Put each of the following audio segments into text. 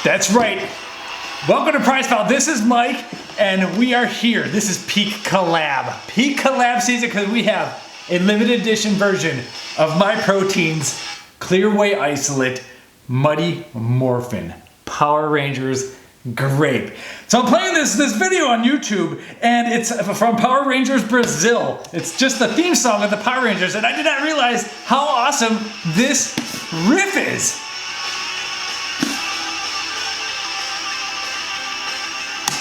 That's right. Welcome to PricePlow. This is Mike, and we are here. This is Peak Collab. Peak Collab season because we have a limited edition version of Myprotein's Clear Whey Isolate Mighty Morphin Power Rangers Grape. So I'm playing this video on YouTube, and it's from Power Rangers Brazil. It's just the theme song of the Power Rangers, and I did not realize how awesome this riff is.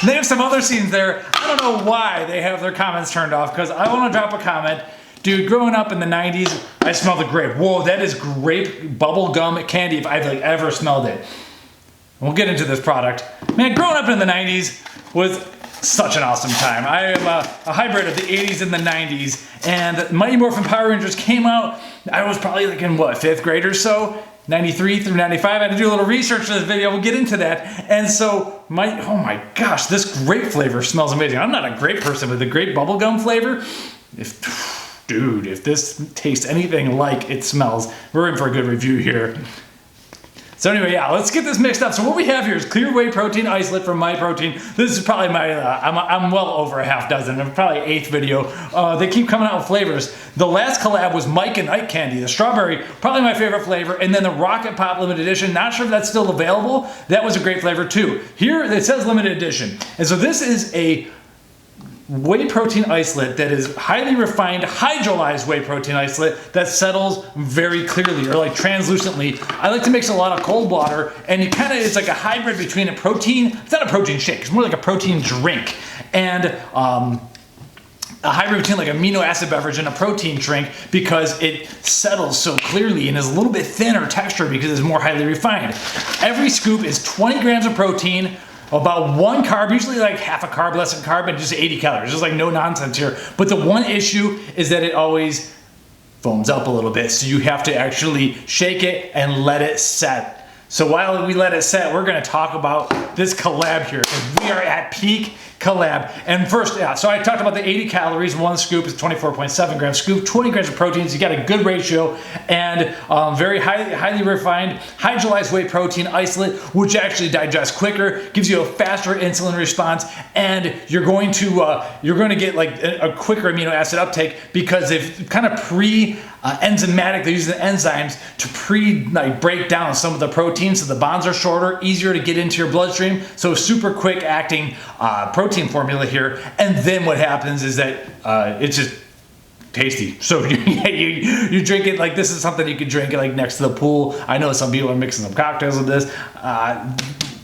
They have some other scenes there. I don't know why they have their comments turned off, because I want to drop a comment. Dude, growing up in the 90s, I smelled the grape. Whoa, that is grape bubble gum candy if I've ever smelled it. We'll get into this product. Man, growing up in the 90s was such an awesome time. I am a hybrid of the 80s and the 90s, and Mighty Morphin Power Rangers came out. I was probably like in what, 5th grade or so? 93 through 95. I had to do a little research for this video. We'll get into that. And so, oh my gosh, this grape flavor smells amazing. I'm not a grape person, but the grape bubblegum flavor, dude, if this tastes anything like it smells, we're in for a good review here. So anyway, yeah, let's get this mixed up. So what we have here is Clear Whey Protein Isolate from Myprotein. This is probably my, I'm well over a half dozen, and probably 8th video. They keep coming out with flavors. The last collab was Mike and Ike candy. The strawberry, probably my favorite flavor. And then the Rocket Pop limited edition, not sure if that's still available. That was a great flavor too. Here it says limited edition. And so this is a whey protein isolate that is highly refined, hydrolyzed whey protein isolate that settles very clearly, or like translucently. I like to mix a lot of cold water, and it kind of is like a hybrid between a protein, it's not a protein shake, it's more like a protein drink, and a hybrid between like amino acid beverage and a protein drink, because it settles so clearly and is a little bit thinner texture because it's more highly refined. Every scoop is 20 grams of protein, about 1 carb, usually like half a carb, less than carb, and just 80 calories. There's like no nonsense here. But the one issue is that it always foams up a little bit, so you have to actually shake it and let it set. So while we let it set, we're gonna talk about this collab here, because we are at peak collab. And first, yeah, so I talked about the 80 calories, 1 scoop is 24.7 grams scoop, 20 grams of proteins, you got a good ratio, and very highly refined, hydrolyzed whey protein isolate, which actually digests quicker, gives you a faster insulin response, and you're going to get like a quicker amino acid uptake, because they've kind of enzymatic, they're using the enzymes to break down some of the proteins, so the bonds are shorter, easier to get into your bloodstream, so super quick acting protein formula here. And then what happens is that it's just tasty. So you drink it like this is something you could drink it like next to the pool. I know some people are mixing some cocktails with this.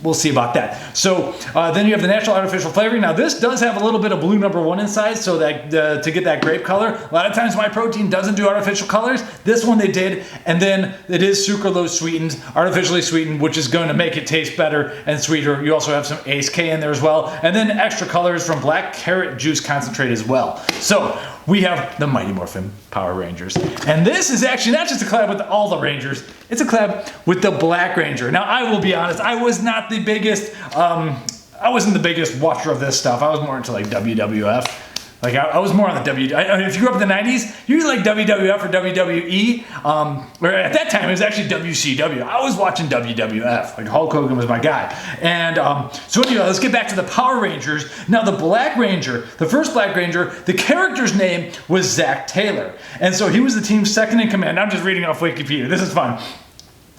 We'll see about that. So then you have the natural artificial flavoring. Now this does have a little bit of blue #1 inside, so that to get that grape color. A lot of times Myprotein doesn't do artificial colors. This one they did, and then it is sucralose sweetened, artificially sweetened, which is going to make it taste better and sweeter. You also have some Ace K in there as well, and then extra colors from black carrot juice concentrate as well. So we have the Mighty Morphin Power Rangers. And this is actually not just a collab with all the Rangers, it's a collab with the Black Ranger. Now I will be honest, I was not the biggest, I wasn't the biggest watcher of this stuff. I was more into like WWF. Like I was more on the if you grew up in the 90s, you like WWF or WWE, or at that time it was actually WCW. I was watching WWF, like Hulk Hogan was my guy. And so anyway, let's get back to the Power Rangers. Now the Black Ranger, the first Black Ranger, the character's name was Zach Taylor. And so he was the team's second in command. I'm just reading off Wikipedia, this is fun.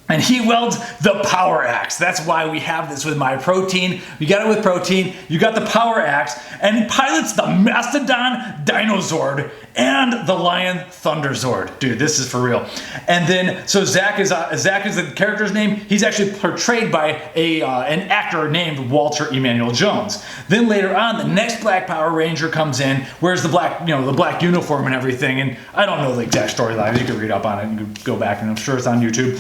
And he wields the power axe. That's why we have this with Myprotein. You got it with protein, you got the power axe, and he pilots the Mastodon Dinozord and the Lion Thunderzord. Dude, this is for real. And then, so Zach is the character's name. He's actually portrayed by an actor named Walter Emanuel Jones. Then later on, the next Black Power Ranger comes in, wears the black, the black uniform and everything. And I don't know the exact storyline. You can read up on it. You can go back, and I'm sure it's on YouTube.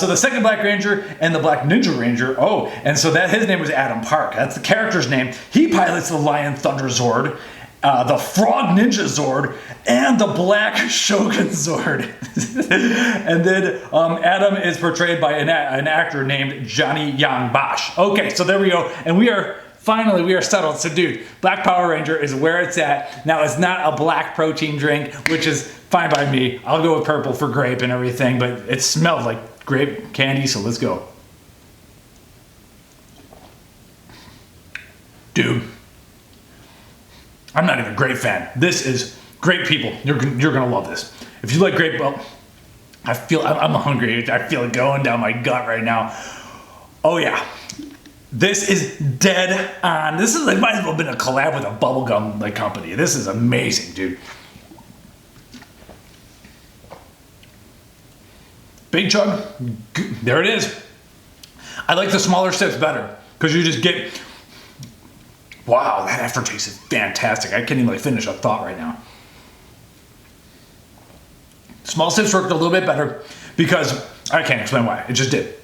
So the second Black Ranger and the Black Ninja Ranger, and so his name was Adam Park. That's the character's name. He pilots the Lion Thunderzord, the Frog Ninja Zord, and the Black Shogun Zord. And then Adam is portrayed by an actor named Johnny Yang Bosch. Okay, so there we go. And we are settled. So dude, Black Power Ranger is where it's at. Now it's not a black protein drink, which is fine by me. I'll go with purple for grape and everything, but it smelled like grape candy, so let's go. I'm not even a grape fan. This is great, people. You're gonna love this. If you like grape, well, I'm hungry. I feel it going down my gut right now. Oh yeah, this is dead on. This is like, might as well have been a collab with a bubblegum like company. This is amazing, dude. Big chug, there it is. I like the smaller sips better because you just get, wow, that aftertaste is fantastic. I can't even like finish a thought right now. Small sips worked a little bit better because I can't explain why. It just did.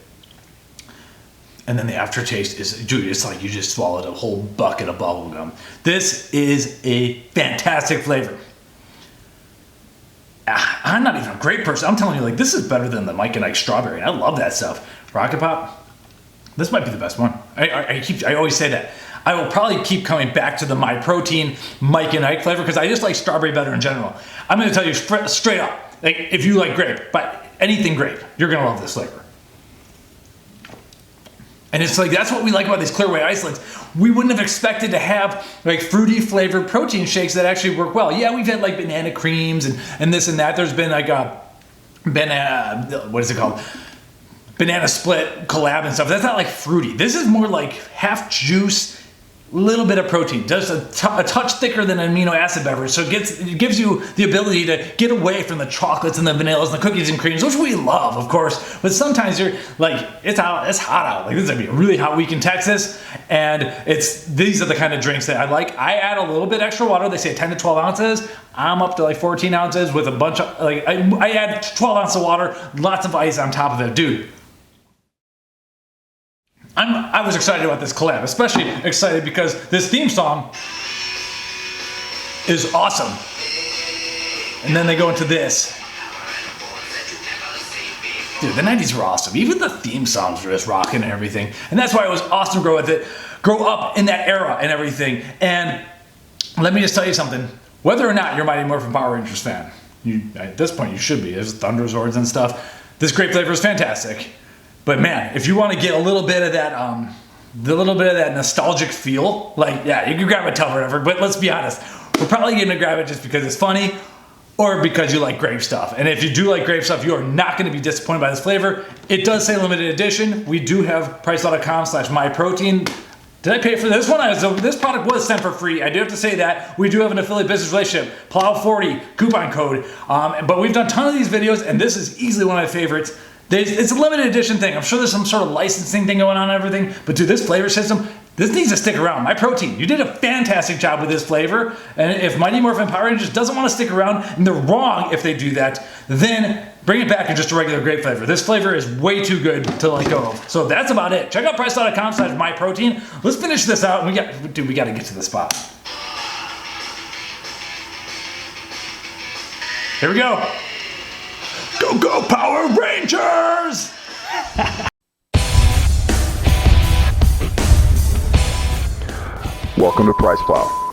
And then the aftertaste is, dude, it's like you just swallowed a whole bucket of bubble gum. This is a fantastic flavor. I'm not even a grape person. I'm telling you, like, this is better than the Mike and Ike strawberry. I love that stuff. Rocket Pop, this might be the best one. I always say that. I will probably keep coming back to the Myprotein Mike and Ike flavor because I just like strawberry better in general. I'm going to tell you straight up. Like, if you like grape, but anything grape, you're gonna love this flavor. And it's like, that's what we like about these Clear Whey isolates. We wouldn't have expected to have like fruity flavored protein shakes that actually work well. Yeah, we've had like banana creams and this and that. There's been like a banana, what is it called? Banana split collab and stuff. That's not like fruity. This is more like half juice, little bit of protein, just a touch thicker than an amino acid beverage. So it gives you the ability to get away from the chocolates and the vanillas and the cookies and creams, which we love, of course. But sometimes you're like, it's hot out. Like, this is gonna be a really hot week in Texas, and these are the kind of drinks that I like. I add a little bit extra water. They say 10 to 12 ounces. I'm up to like 14 ounces with a bunch of like I add 12 ounces of water, lots of ice on top of it, dude. I was excited about this collab, especially excited because this theme song is awesome. And then they go into this. Dude, the 90s were awesome. Even the theme songs were just rocking and everything. And that's why it was awesome to grow up in that era and everything. And let me just tell you something. Whether or not you're a Mighty Morphin Power Rangers fan, at this point you should be. There's Thunder Zords and stuff. This grape flavor is fantastic. But man, if you want to get a little bit of that, nostalgic feel, like, yeah, you can grab a tub or whatever, but let's be honest, we're probably going to grab it just because it's funny or because you like grape stuff. And if you do like grape stuff, you are not going to be disappointed by this flavor. It does say limited edition. We do have PricePlow.com/myprotein. Did I pay for this one? This product was sent for free. I do have to say that. We do have an affiliate business relationship, Plow40 coupon code. But we've done a ton of these videos, and this is easily one of my favorites. It's a limited edition thing. I'm sure there's some sort of licensing thing going on and everything, but dude, this flavor system, this needs to stick around. Myprotein, you did a fantastic job with this flavor, and if Mighty Morphin Power Rangers doesn't want to stick around, and they're wrong if they do that, then bring it back in just a regular grape flavor. This flavor is way too good to let go of. So that's about it. Check out PricePlow.com/myprotein. Let's finish this out, and we got to get to the spot. Here we go. Go, go, Power Rangers! Welcome to PricePlow.